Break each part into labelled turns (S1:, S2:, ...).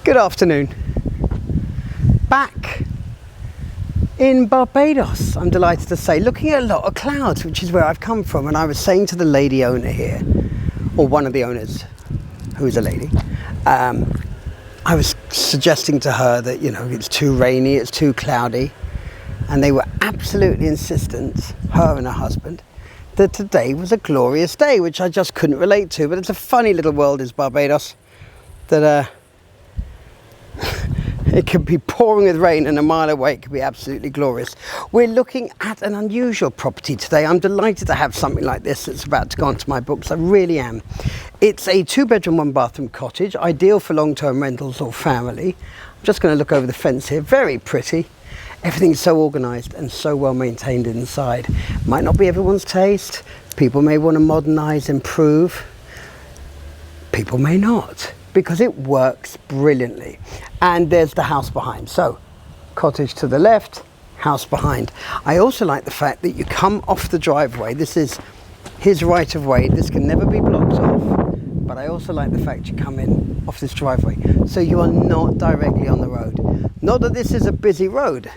S1: Good afternoon. Back in Barbados, I'm delighted to say, looking at a lot of clouds, which is where I've come from. And I was saying to the lady owner here, or one of the owners, who is a lady, I was suggesting to her that, you know, it's too rainy, it's too cloudy. And they were absolutely insistent, her and her husband, that today was a glorious day, which I just couldn't relate to. But it's a funny little world, is Barbados, that it could be pouring with rain and a mile away it could be absolutely glorious. We're looking at an unusual property today. I'm delighted to have something like this that's about to go onto my books. I really am. It's a 2-bedroom, 1-bathroom cottage, ideal for long-term rentals or family. I'm just going to look over the fence here. Very pretty. Everything's so organised and so well maintained inside. Might not be everyone's taste. People may want to modernise, improve. People may not, because it works brilliantly. And there's the house behind. So, cottage to the left, house behind. I also like the fact that you come off the driveway. This is his right of way. This can never be blocked off. But I also like the fact you come in off this driveway. So you are not directly on the road. Not that this is a busy road.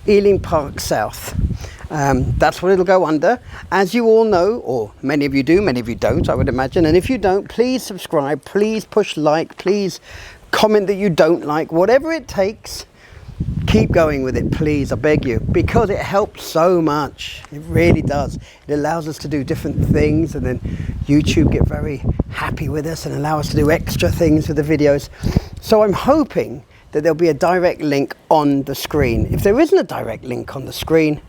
S1: Ealing Park South. That's what it'll go under. As you all know, or many of you do, many of you don't, I would imagine. And if you don't, please subscribe, please push like, please comment that you don't like. Whatever it takes, keep going with it, please, I beg you. Because it helps so much. It really does. It allows us to do different things, and then YouTube get very happy with us and allow us to do extra things with the videos. So I'm hoping that there'll be a direct link on the screen. If there isn't a direct link on the screen,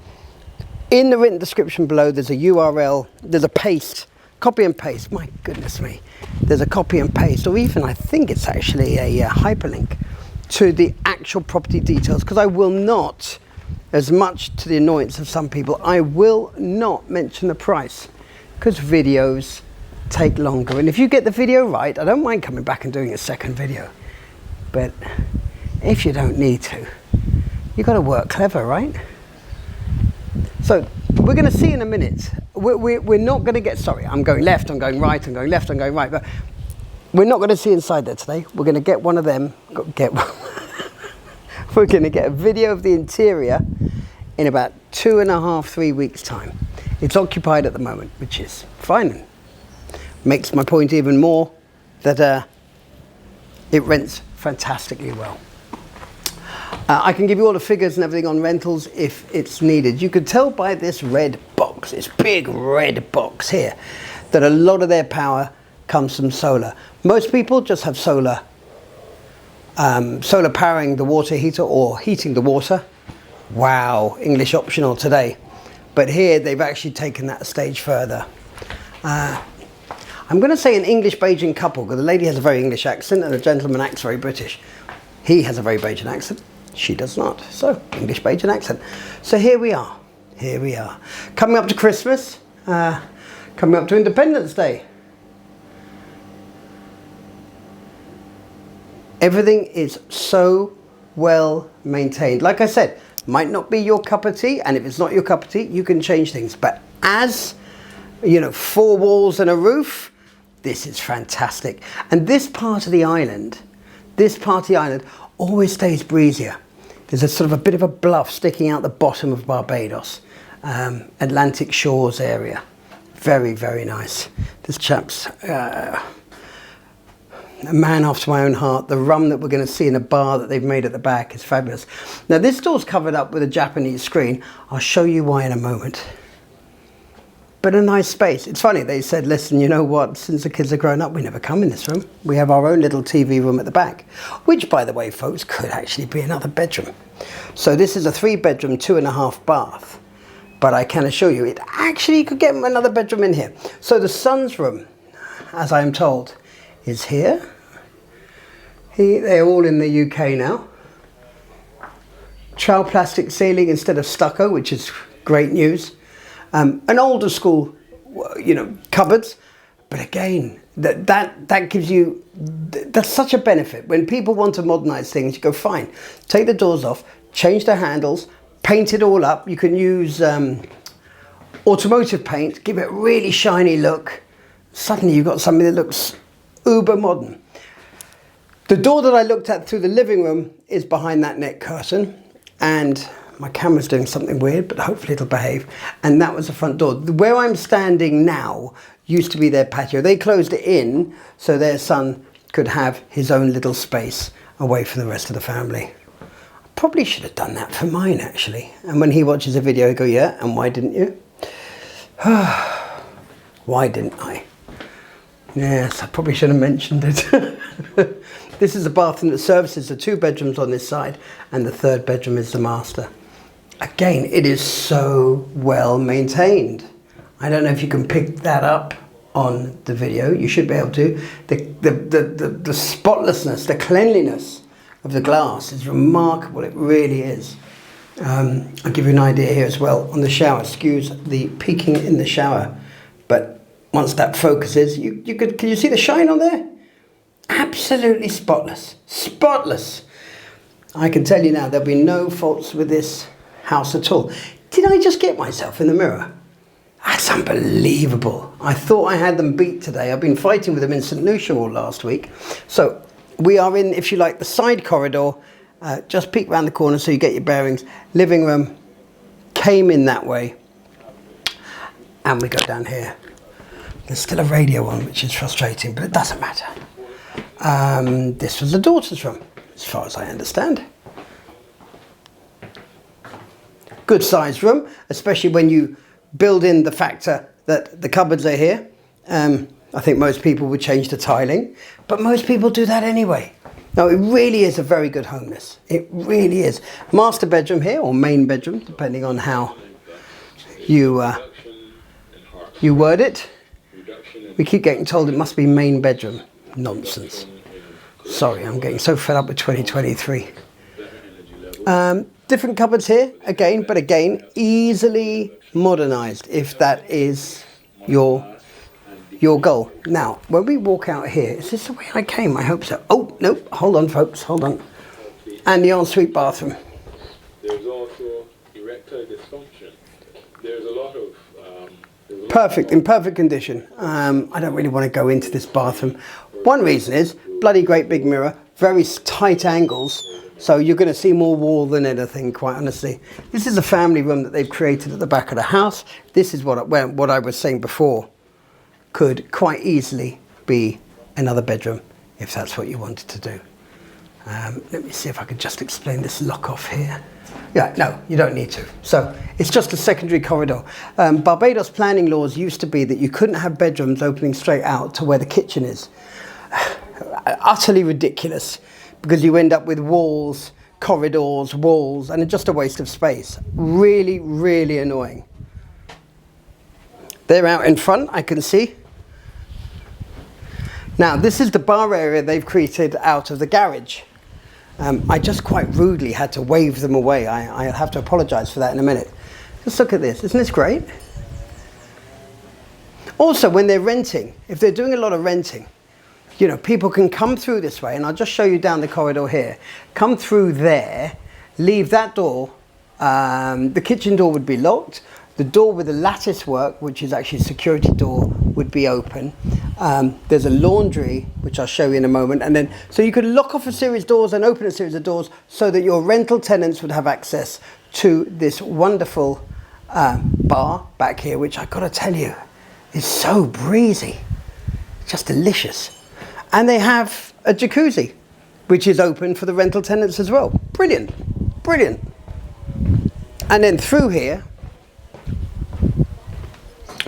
S1: in the written description below, there's a URL, there's a paste, copy and paste, my goodness me. There's a copy and paste, or even I think it's actually a hyperlink to the actual property details, because I will not, as much to the annoyance of some people, I will not mention the price, because videos take longer. And if you get the video right, I don't mind coming back and doing a second video. But if you don't need to, you've got to work clever, right? So we're going to see in a minute. We're not going to get, sorry, I'm going left, I'm going right, I'm going left, I'm going right. But we're not going to see inside there today. We're going to get one of them. We're going to get a video of the interior in about 2.5, 3 weeks' time. It's occupied at the moment, which is fine. Makes my point even more that it rents fantastically well. I can give you all the figures and everything on rentals if it's needed. You could tell by this red box, this big red box here, that a lot of their power comes from solar. Most people just have solar powering the water heater or heating the water. Wow, English optional today. But here they've actually taken that a stage further. I'm going to say an English Bajan couple, because the lady has a very English accent and the gentleman acts very British. He has a very Bajan accent. She does not. So, English Bajan accent. So here we are. Here we are. Coming up to Christmas. Coming up to Independence Day. Everything is so well maintained. Like I said, might not be your cup of tea. And if it's not your cup of tea, you can change things. But as, you know, 4 walls and a roof, this is fantastic. And this part of the island, always stays breezier. There's a sort of a bit of a bluff sticking out the bottom of Barbados. Atlantic Shores area. Very, very nice. This chap's a man after my own heart. The rum that we're going to see in a bar that they've made at the back is fabulous. Now this door's covered up with a Japanese screen. I'll show you why in a moment. But a nice space. It's funny, they said, listen, you know what, since the kids are grown up, we never come in this room. We have our own little TV room at the back, which, by the way, folks, could actually be another bedroom. So this is a 3-bedroom, 2.5 bath. But I can assure you, it actually could get another bedroom in here. So the son's room, as I am told, is here. They're all in the UK now. Trowel plastic ceiling instead of stucco, which is great news. An older school, you know, cupboards, but again, that gives you, that's such a benefit. When people want to modernise things, you go, fine, take the doors off, change the handles, paint it all up. You can use automotive paint, give it a really shiny look. Suddenly you've got something that looks uber modern. The door that I looked at through the living room is behind that net curtain, and my camera's doing something weird, but hopefully it'll behave. And that was the front door. Where I'm standing now used to be their patio. They closed it in so their son could have his own little space away from the rest of the family. I probably should have done that for mine, actually. And when he watches a video, he'll go, yeah, and why didn't you? Why didn't I? Yes, I probably should have mentioned it. This is the bathroom that services the 2 bedrooms on this side, and the 3rd bedroom is the master. Again, it is so well maintained. I don't know if you can pick that up on the video. You should be able to. The spotlessness, the cleanliness of the glass is remarkable. It really is. I'll give you an idea here as well on the shower. Excuse the peeking in the shower, but once that focuses, can you see the shine on there? Absolutely spotless. Spotless. I can tell you now, there'll be no faults with this house at all. Did I just get myself in the mirror? That's unbelievable. I thought I had them beat today. I've been fighting with them in St. Lucia all last week. So we are in, if you like, the side corridor. Just peek around the corner so you get your bearings. Living room came in that way. And we go down here. There's still a radio on, which is frustrating, but it doesn't matter. This was the daughter's room, as far as I understand. Good sized room, especially when you build in the factor that the cupboards are here. I think most people would change the tiling, but most people do that anyway. No, it really is a very good home, this. It really is. Master bedroom here, or main bedroom, depending on how you word it. We keep getting told it must be main bedroom. Nonsense. Sorry, I'm getting so fed up with 2023. Different cupboards here, again, but again, easily modernised, if that is your goal. Now, when we walk out here, is this the way I came? I hope so. Oh, no, hold on, folks, hold on. And the ensuite bathroom.
S2: There's also erectile dysfunction. There's a lot of...
S1: Perfect, in perfect condition. I don't really want to go into this bathroom. One reason is, bloody great big mirror, very tight angles, so you're going to see more wall than anything, quite honestly. This is a family room that they've created at the back of the house. This is what I was saying before, could quite easily be another bedroom, if that's what you wanted to do. Let me see if I can just explain this lock off here. Yeah, no, you don't need to. So it's just a secondary corridor. Barbados planning laws used to be that you couldn't have bedrooms opening straight out to where the kitchen is. Utterly ridiculous, because you end up with walls, corridors, walls, and it's just a waste of space. Really, really annoying. They're out in front, I can see. Now, this is the bar area they've created out of the garage. I just quite rudely had to wave them away. I'll have to apologise for that in a minute. Just look at this. Isn't this great? Also, when they're renting, if they're doing a lot of renting, you know, people can come through this way, and I'll just show you down the corridor here. Come through there, leave that door. The kitchen door would be locked. The door with the lattice work, which is actually a security door, would be open. There's a laundry, which I'll show you in a moment. And then, so you could lock off a series of doors and open a series of doors so that your rental tenants would have access to this wonderful bar back here, which I've got to tell you is so breezy. Just delicious. And they have a jacuzzi, which is open for the rental tenants as well. Brilliant, brilliant. And then through here,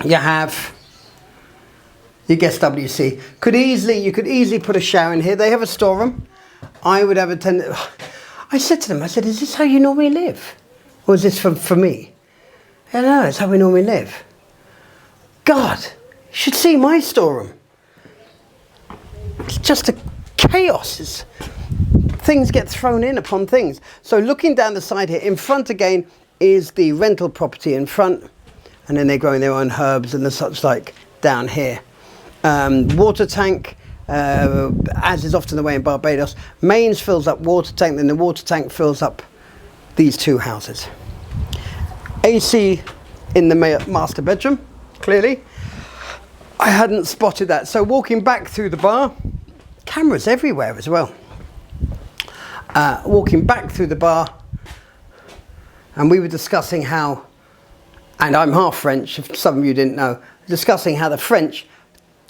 S1: you have your guest WC. You could easily put a shower in here. They have a storeroom. I would have a tenant. I said to them, I said, is this how you normally live? Or is this for me? No, it's how we normally live. God, you should see my storeroom. It's just a chaos. Things get thrown in upon things. So looking down the side here, in front again is the rental property in front. And then they're growing their own herbs and the such like down here. Water tank, as is often the way in Barbados, mains fills up water tank, then the water tank fills up these 2 houses. AC in the master bedroom, clearly. I hadn't spotted that. So walking back through the bar, cameras everywhere as well. walking back through the bar, and we were discussing how, and I'm half French, if some of you didn't know, discussing how the French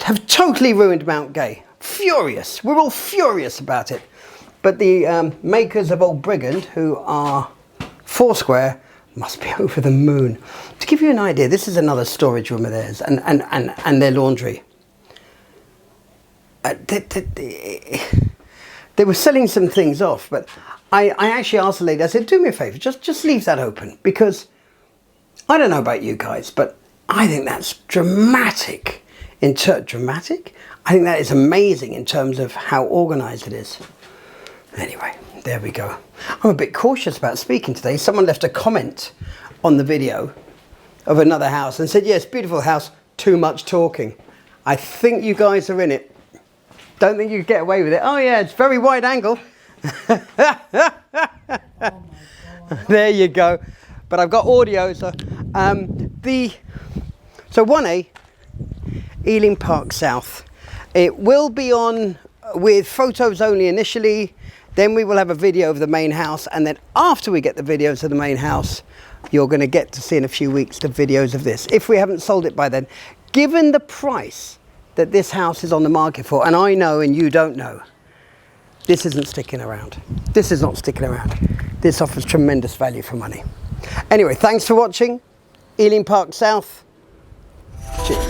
S1: have totally ruined Mount Gay. Furious. We're all furious about it. But the makers of Old Brigand, who are Foursquare, must be over the moon. To give you an idea, this is another storage room of theirs, and their laundry. They were selling some things off, but I actually asked the lady, I said, do me a favour, just leave that open, because I don't know about you guys, but I think that's dramatic. Dramatic? I think that is amazing in terms of how organised it is. Anyway, there we go. I'm a bit cautious about speaking today. Someone left a comment on the video of another house and said, yes, beautiful house, too much talking. I think you guys are in it. Don't think you could get away with it. Oh yeah, it's very wide angle. There you go. But I've got audio, so so 1A, Ealing Park South. It will be on with photos only initially, then we will have a video of the main house, and then after we get the videos of the main house, you're going to get to see in a few weeks the videos of this, if we haven't sold it by then. Given the price that this house is on the market for, and I know and you don't know, this isn't sticking around. This is not sticking around. This offers tremendous value for money. Anyway, thanks for watching. Ealing Park South. Cheers.